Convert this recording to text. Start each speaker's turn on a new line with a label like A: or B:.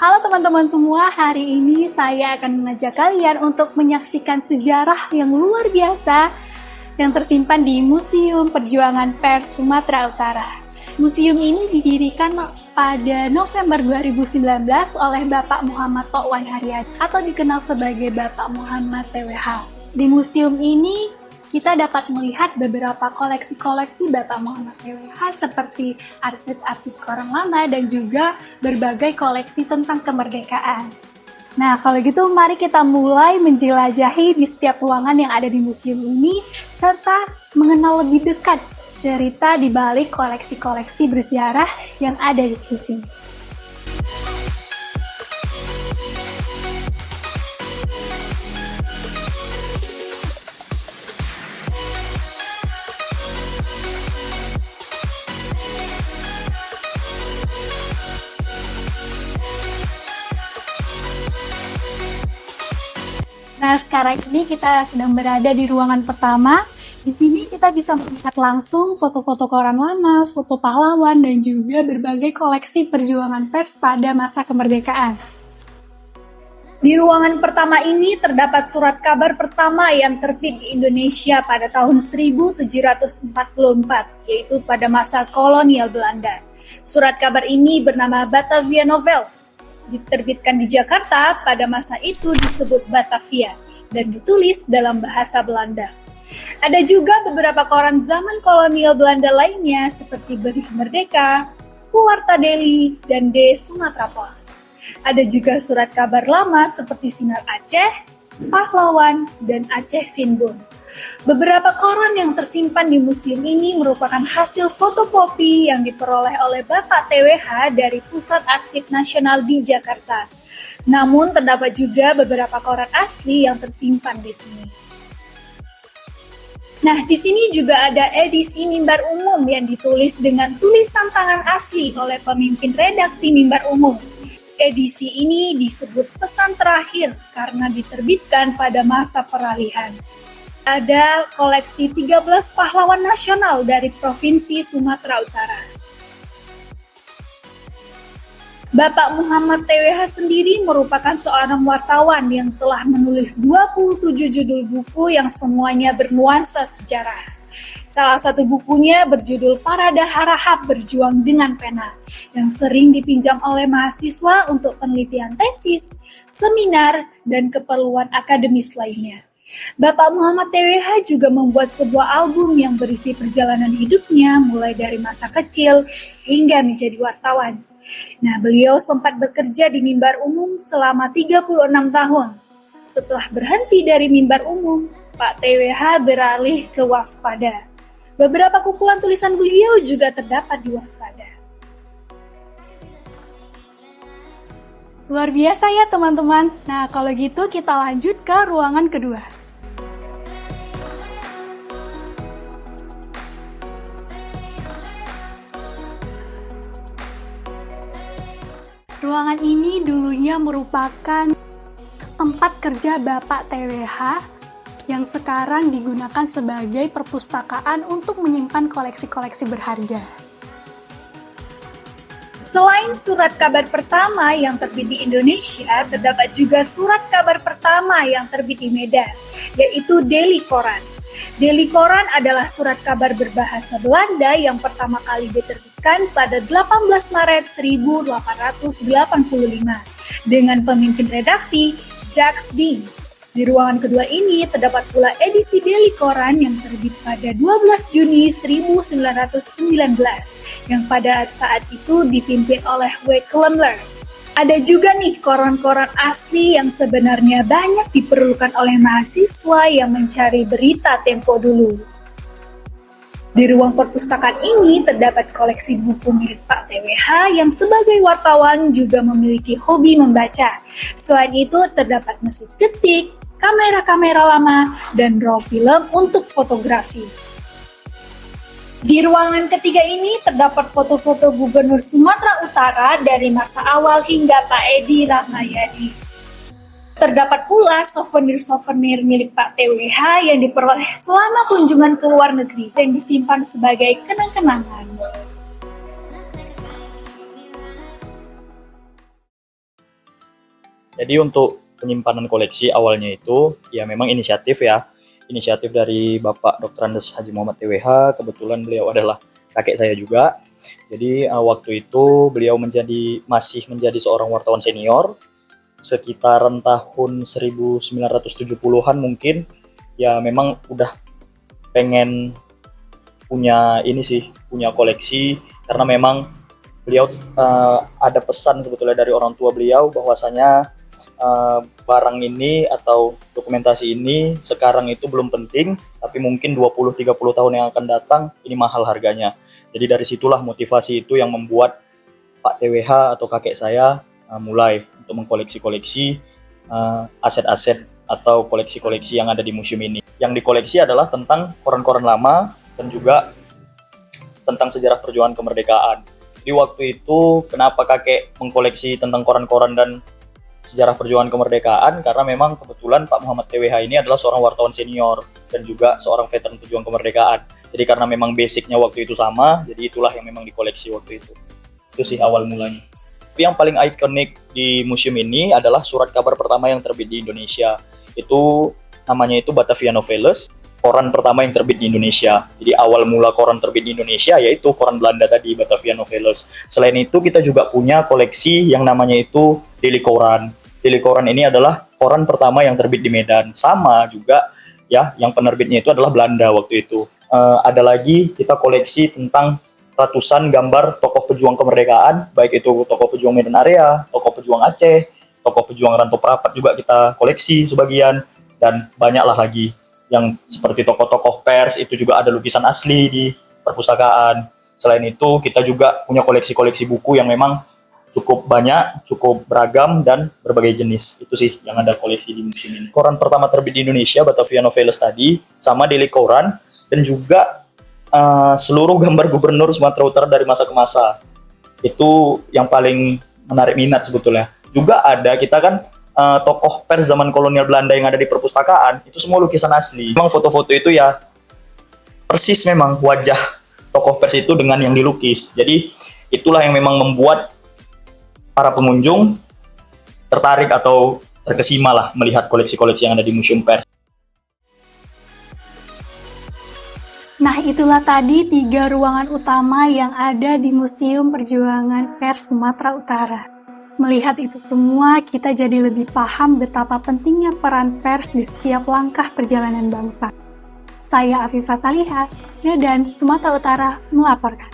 A: Halo teman-teman semua, hari ini saya akan mengajak kalian untuk menyaksikan sejarah yang luar biasa yang tersimpan di Museum Perjuangan Pers Sumatera Utara. Museum ini didirikan pada November 2019 oleh Bapak Muhammad To'wan Haryadi atau dikenal sebagai Bapak Muhammad TWH. Di museum ini kita dapat melihat beberapa koleksi-koleksi Bapak Muhammad TWH seperti arsip-arsip koran lama dan juga berbagai koleksi tentang kemerdekaan. Nah, kalau gitu mari kita mulai menjelajahi di setiap ruangan yang ada di museum ini serta mengenal lebih dekat cerita di balik koleksi-koleksi bersejarah yang ada di sini. Nah, sekarang ini kita sedang berada di ruangan pertama. Di sini kita bisa melihat langsung foto-foto koran lama, foto pahlawan, dan juga berbagai koleksi perjuangan pers pada masa kemerdekaan. Di ruangan pertama ini terdapat surat kabar pertama yang terbit di Indonesia pada tahun 1744, yaitu pada masa kolonial Belanda. Surat kabar ini bernama Batavia Novels. Diterbitkan di Jakarta, pada masa itu disebut Batavia, dan ditulis dalam bahasa Belanda. Ada juga beberapa koran zaman kolonial Belanda lainnya seperti Berih Merdeka, Puarta Deli, dan De Sumatera Pos. Ada juga surat kabar lama seperti Sinar Aceh, Pahlawan, dan Aceh Sinbun. Beberapa koran yang tersimpan di museum ini merupakan hasil fotokopi yang diperoleh oleh Bapak TWH dari Pusat Arsip Nasional di Jakarta. Namun terdapat juga beberapa koran asli yang tersimpan di sini. Nah, di sini juga ada edisi Mimbar Umum yang ditulis dengan tulisan tangan asli oleh pemimpin redaksi Mimbar Umum. Edisi ini disebut pesan terakhir karena diterbitkan pada masa peralihan. Ada koleksi 13 pahlawan nasional dari Provinsi Sumatera Utara. Bapak Muhammad TWH sendiri merupakan seorang wartawan yang telah menulis 27 judul buku yang semuanya bernuansa sejarah. Salah satu bukunya berjudul Parada Harahap Berjuang dengan Pena, yang sering dipinjam oleh mahasiswa untuk penelitian tesis, seminar, dan keperluan akademis lainnya. Bapak Muhammad TWH juga membuat sebuah album yang berisi perjalanan hidupnya mulai dari masa kecil hingga menjadi wartawan. Nah, beliau sempat bekerja di Mimbar Umum selama 36 tahun. Setelah berhenti dari Mimbar Umum, Pak TWH beralih ke Waspada. Beberapa kumpulan tulisan beliau juga terdapat di Waspada. Luar biasa ya teman-teman. Nah, kalau gitu kita lanjut ke ruangan kedua. Ruangan ini dulunya merupakan tempat kerja Bapak TWH yang sekarang digunakan sebagai perpustakaan untuk menyimpan koleksi-koleksi berharga. Selain surat kabar pertama yang terbit di Indonesia, terdapat juga surat kabar pertama yang terbit di Medan, yaitu Deli Koran. Deli Koran adalah surat kabar berbahasa Belanda yang pertama kali diterbitkan pada 18 Maret 1885 dengan pemimpin redaksi Jacques Ding. Di ruangan kedua ini terdapat pula edisi Deli Koran yang terbit pada 12 Juni 1919 yang pada saat itu dipimpin oleh W. Klemler. Ada juga nih koran-koran asli yang sebenarnya banyak diperlukan oleh mahasiswa yang mencari berita Tempo dulu. Di ruang perpustakaan ini terdapat koleksi buku milik Pak TWH yang sebagai wartawan juga memiliki hobi membaca. Selain itu terdapat mesin ketik, kamera-kamera lama, dan roll film untuk fotografi. Di ruangan ketiga ini terdapat foto-foto Gubernur Sumatera Utara dari masa awal hingga Pak Edi Rahmayadi. Terdapat pula souvenir-souvenir milik Pak TWH yang diperoleh selama kunjungan ke luar negeri dan disimpan sebagai kenang-kenangan.
B: Jadi untuk penyimpanan koleksi awalnya itu ya memang inisiatif dari Bapak Dr. Andes Haji Muhammad TWH. Kebetulan beliau adalah kakek saya juga. Jadi waktu itu beliau masih menjadi seorang wartawan senior sekitaran tahun 1970-an mungkin. Ya memang udah pengen punya koleksi karena memang beliau ada pesan sebetulnya dari orang tua beliau bahwasanya barang ini atau dokumentasi ini sekarang itu belum penting, tapi mungkin 20-30 tahun yang akan datang ini mahal harganya. Jadi dari situlah motivasi itu yang membuat Pak TWH atau kakek saya mulai untuk mengkoleksi-koleksi aset-aset atau koleksi-koleksi yang ada di museum ini. Yang dikoleksi adalah tentang koran-koran lama dan juga tentang sejarah perjuangan kemerdekaan. Di waktu itu kenapa kakek mengkoleksi tentang koran-koran dan sejarah perjuangan kemerdekaan, karena memang kebetulan Pak Muhammad TWH ini adalah seorang wartawan senior dan juga seorang veteran pejuang kemerdekaan. Jadi karena memang basicnya waktu itu sama, jadi itulah yang memang dikoleksi waktu itu. Itu sih awal mulanya. Tapi yang paling ikonik di museum ini adalah surat kabar pertama yang terbit di Indonesia. Itu namanya itu Batavia Noveles, koran pertama yang terbit di Indonesia. Jadi awal mula koran terbit di Indonesia yaitu koran Belanda tadi, Batavia Noveles. Selain itu kita juga punya koleksi yang namanya itu Daily Koran. Daily Koran ini adalah koran pertama yang terbit di Medan. Sama juga ya, yang penerbitnya itu adalah Belanda waktu itu. Ada lagi kita koleksi tentang ratusan gambar tokoh pejuang kemerdekaan, baik itu tokoh pejuang Medan Area, tokoh pejuang Aceh, tokoh pejuang Rantau Prapat juga kita koleksi sebagian, dan banyaklah lagi yang seperti tokoh-tokoh pers itu juga ada lukisan asli di perpustakaan. Selain itu kita juga punya koleksi-koleksi buku yang memang cukup banyak, cukup beragam dan berbagai jenis. Itu sih yang ada koleksi di museum ini. Koran pertama terbit di Indonesia, Batavia Noveles tadi, sama Daily Koran, dan juga seluruh gambar gubernur Sumatera Utara dari masa ke masa. Itu yang paling menarik minat sebetulnya. Juga ada, kita kan tokoh pers zaman kolonial Belanda yang ada di perpustakaan, itu semua lukisan asli. Memang foto-foto itu ya persis memang wajah tokoh pers itu dengan yang dilukis. Jadi itulah yang memang membuat para pengunjung tertarik atau terkesima lah melihat koleksi-koleksi yang ada di Museum Pers.
A: Nah, itulah tadi 3 ruangan utama yang ada di Museum Perjuangan Pers Sumatera Utara. Melihat itu semua, kita jadi lebih paham betapa pentingnya peran pers di setiap langkah perjalanan bangsa. Saya Afifah Salihah, Medan, Sumatera Utara, melaporkan.